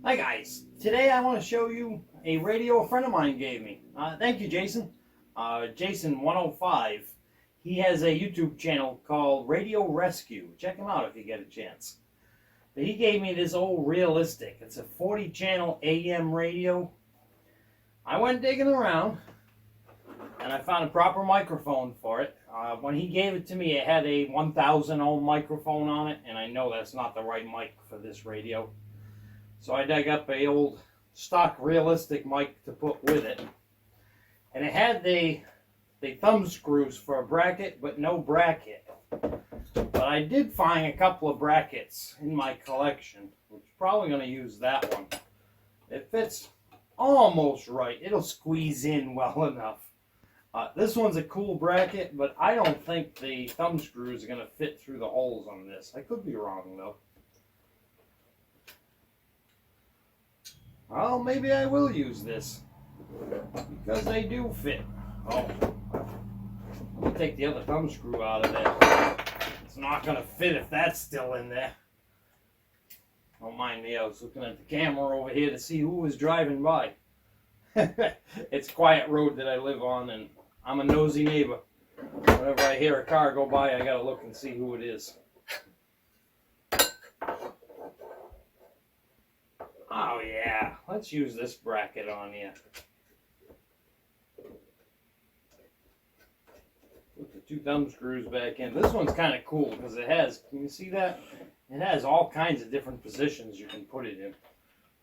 Hi guys, today I want to show you a radio a friend of mine gave me. Thank you, Jason. Jason 105. He has a YouTube channel called Radio Rescue. Check him out if you get a chance. But he gave me this old Realistic. It's a 40 channel AM radio. I went digging around and I found a proper microphone for it. When he gave it to me, it had a 1000 ohm microphone on it, and I know that's not the right mic for this radio. So I dug up a old stock Realistic mic to put with it. And it had the thumb screws for a bracket, but no bracket. But I did find a couple of brackets in my collection. I'm probably going to use that one. It fits almost right. It'll squeeze in well enough. This one's a cool bracket, but I don't think the thumb screws are going to fit through the holes on this. I could be wrong, though. Well, maybe I will use this, because they do fit. Oh, let me take the other thumb screw out of there. It's not going to fit if that's still in there. Don't mind me, I was looking at the camera over here to see who was driving by. It's a quiet road that I live on, and I'm a nosy neighbor. Whenever I hear a car go by, I gotta look and see who it is. Oh yeah, let's use this bracket on here. Put the two thumb screws back in. This one's kind of cool because it has, can you see that? It has all kinds of different positions you can put it in.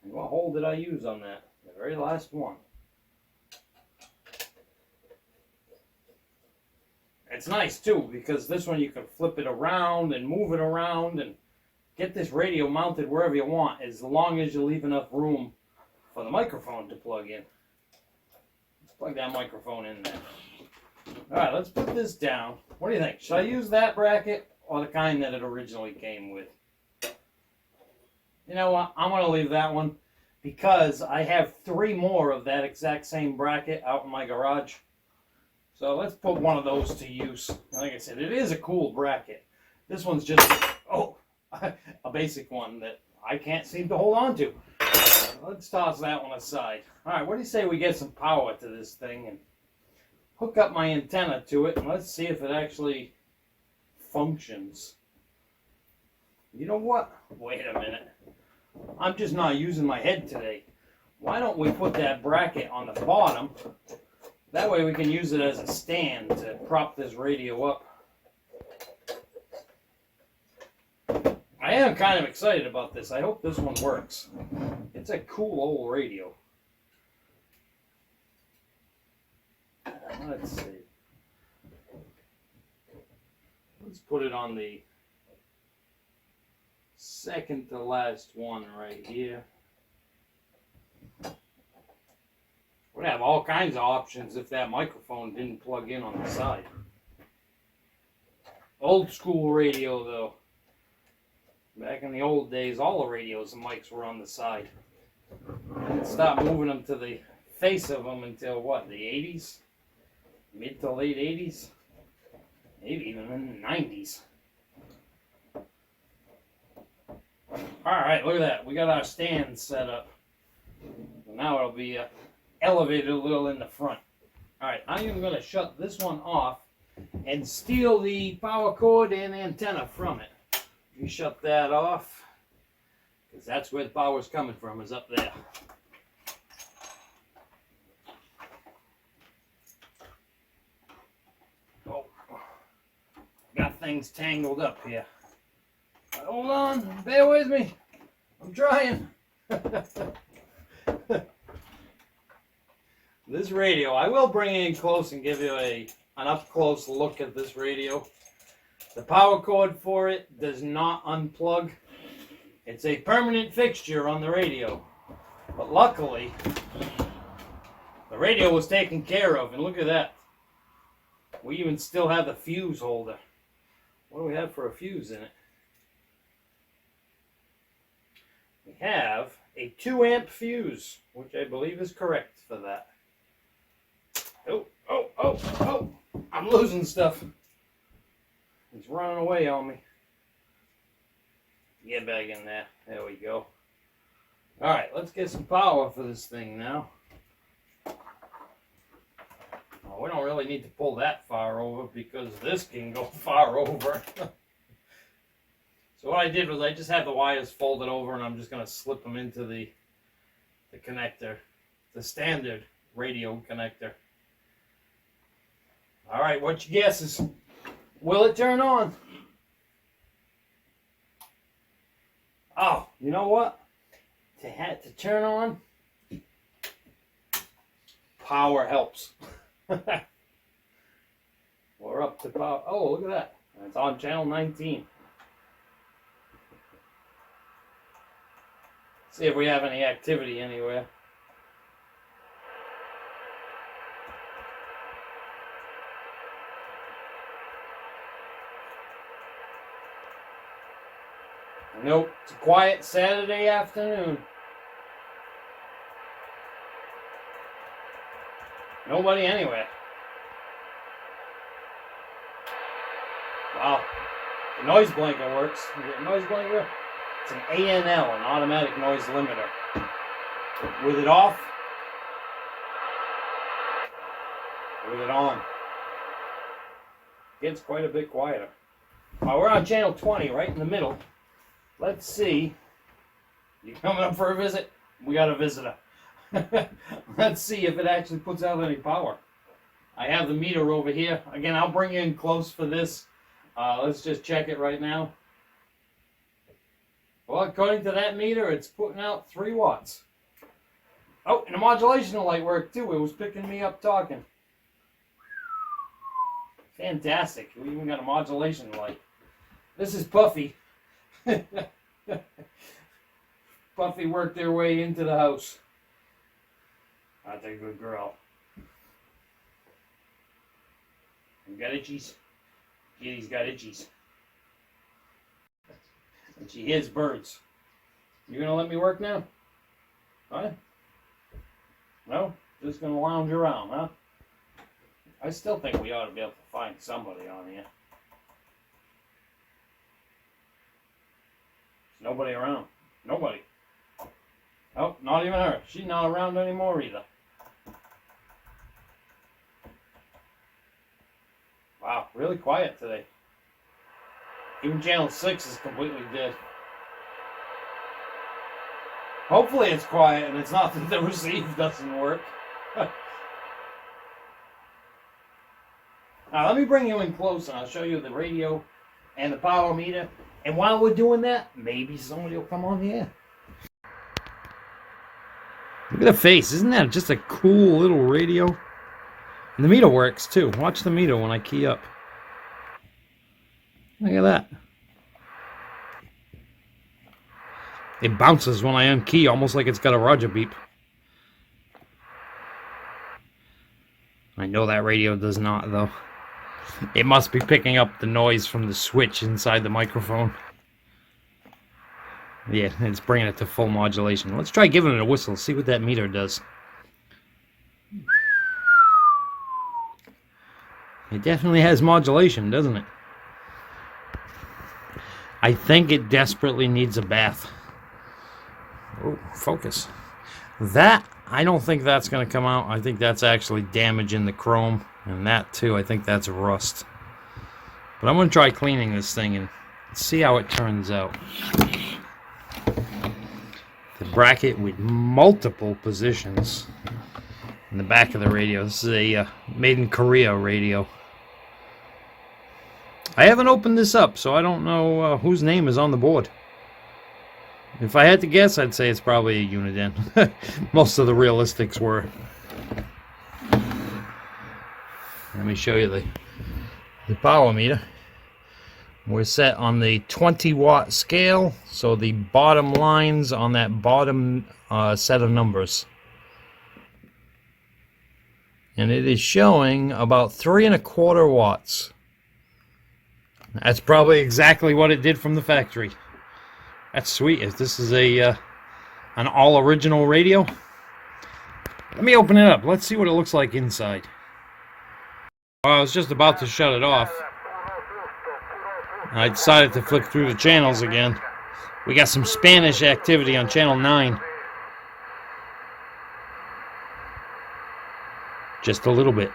And what hole did I use on that? The very last one. It's nice too, because this one you can flip it around and move it around and get this radio mounted wherever you want, as long as you leave enough room for the microphone to plug in. Let's plug that microphone in there. Alright, let's put this down. What do you think? Should I use that bracket or the kind that it originally came with? You know what? I'm going to leave that one because I have 3 more of that exact same bracket out in my garage. So let's put one of those to use. Like I said, it is a cool bracket. This one's just, a basic one that I can't seem to hold on to. Let's toss that one aside. Alright, what do you say we get some power to this thing and hook up my antenna to it, and let's see if it actually functions. You know what? Wait a minute. I'm just not using my head today. Why don't we put that bracket on the bottom? That way we can use it as a stand to prop this radio up. I am kind of excited about this. I hope this one works. It's a cool old radio. Let's see. Let's put it on the second to last one right here. Would have all kinds of options if that microphone didn't plug in on the side. Old school radio though. Back in the old days, all the radios and mics were on the side. I didn't stop moving them to the face of them until what, the 80s? Mid to late 80s? Maybe even in the 90s. Alright, look at that. We got our stand set up. Now it'll be elevated a little in the front. Alright, I am going to shut this one off and steal the power cord and antenna from it. You shut that off, because that's where the power's coming from, is up there. Oh, got things tangled up here. Hold on, bear with me. I'm trying. This radio, I will bring it in close and give you an up-close look at this radio. The power cord for it does not unplug. It's a permanent fixture on the radio. But luckily, the radio was taken care of, and look at that. We even still have the fuse holder. What do we have for a fuse in it? We have a 2 amp fuse, which I believe is correct for that. Oh, I'm losing stuff. It's running away on me. Get back in there. There we go. Alright, let's get some power for this thing now. Well, we don't really need to pull that far over because this can go far over. So what I did was I just have the wires folded over and I'm just going to slip them into the connector, the standard radio connector. Alright, what's your guesses? Will it turn on? Oh, you know what? To turn on, power helps. We're up to power. Oh, look at that. It's on channel 19. See if we have any activity anywhere. Nope, it's a quiet Saturday afternoon. Nobody anywhere. Wow. The noise blanker works. You get a noise blanker? It's an ANL, an automatic noise limiter. With it off, with it on. Gets quite a bit quieter. We're on channel 20, right in the middle. Let's see. You coming up for a visit? We got a visitor. Let's see if it actually puts out any power. I have the meter over here. Again, I'll bring you in close for this. Let's just check it right now. Well, according to that meter, it's putting out 3 watts. Oh, and the modulation light worked too. It was picking me up talking. Fantastic. We even got a modulation light. This is Puffy. Puffy worked their way into the house. That's a good girl. You got itchies? Kitty's got itchies. And she hears birds. You gonna let me work now? Huh? No? Just gonna lounge around, huh? I still think we ought to be able to find somebody on here. There's nobody around. Nobody. Oh, not even her. She's not around anymore either. Wow, really quiet today. Even channel 6 is completely dead. Hopefully it's quiet and it's not that the receive doesn't work. Now let me bring you in close and I'll show you the radio and the power meter. And while we're doing that, maybe somebody will come on the air. Look at the face. Isn't that just a cool little radio? And the meter works too. Watch the meter when I key up. Look at that. It bounces when I unkey, almost like it's got a Roger beep. I know that radio does not, though. It must be picking up the noise from the switch inside the microphone. Yeah, it's bringing it to full modulation. Let's try giving it a whistle, see what that meter does. It definitely has modulation, doesn't it? I think it desperately needs a bath. Oh, focus. That, I don't think that's going to come out. I think that's actually damage in the chrome. And that too, I think that's rust. But I'm going to try cleaning this thing and see how it turns out. The bracket with multiple positions in the back of the radio. This is a made in Korea radio. I haven't opened this up, so I don't know whose name is on the board. If I had to guess, I'd say it's probably a Uniden. Most of the realistics were. Let me show you the power meter. We're set on the 20-watt scale, so the bottom lines on that bottom set of numbers. And it is showing about 3¼ watts. That's probably exactly what it did from the factory. That's sweet. If this is a an all-original radio, let me open it up. Let's see what it looks like inside. Well, I was just about to shut it off. I decided to flick through the channels again. We got some Spanish activity on channel 9. just a little bit.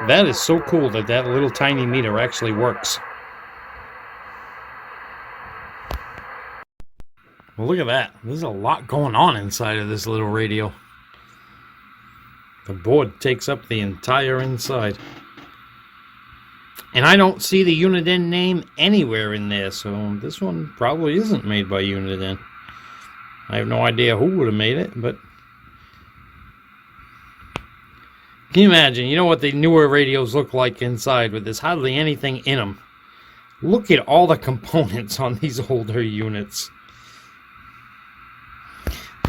That is so cool that that little tiny meter actually works. Well, look at that. There's a lot going on inside of this little radio. The board takes up the entire inside. And I don't see the Uniden name anywhere in there, so this one probably isn't made by Uniden. I have no idea who would have made it, but can you imagine? You know what the newer radios look like inside, with there's hardly anything in them. Look at all the components on these older units.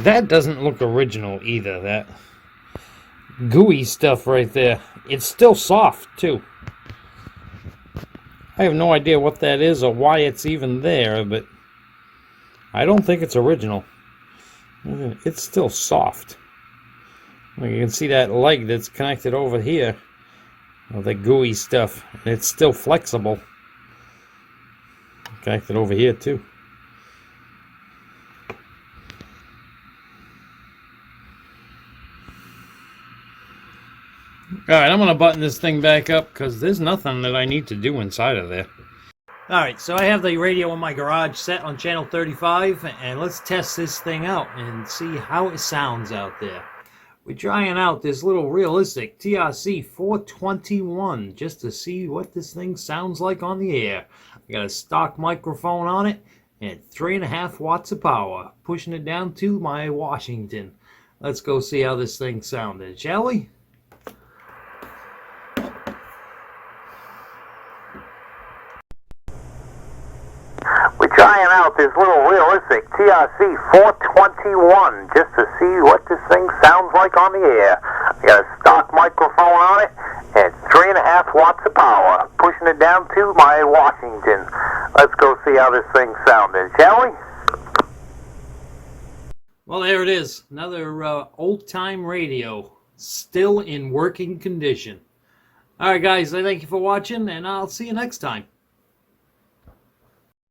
That doesn't look original either, that gooey stuff right there. It's still soft too. I have no idea what that is or why it's even there, but I don't think it's original. It's still soft. You can see that leg that's connected over here of the gooey stuff. It's still flexible. Connected over here too. Alright, I'm going to button this thing back up because there's nothing that I need to do inside of there. Alright, so I have the radio in my garage set on channel 35, and let's test this thing out and see how it sounds out there. We're trying out this little realistic TRC 421 just to see what this thing sounds like on the air. I got a stock microphone on it and 3.5 watts of power, pushing it down to my Washington. Let's go see how this thing sounded, shall we? We're trying out this little realistic TRC 421 just to see what this thing sounds like on the air. I got a stock microphone on it and 3.5 watts of power, pushing it down to my Washington. Let's go see how this thing sounded, shall we? Well, there it is. Another old-time radio, still in working condition. Alright guys, I thank you for watching, and I'll see you next time.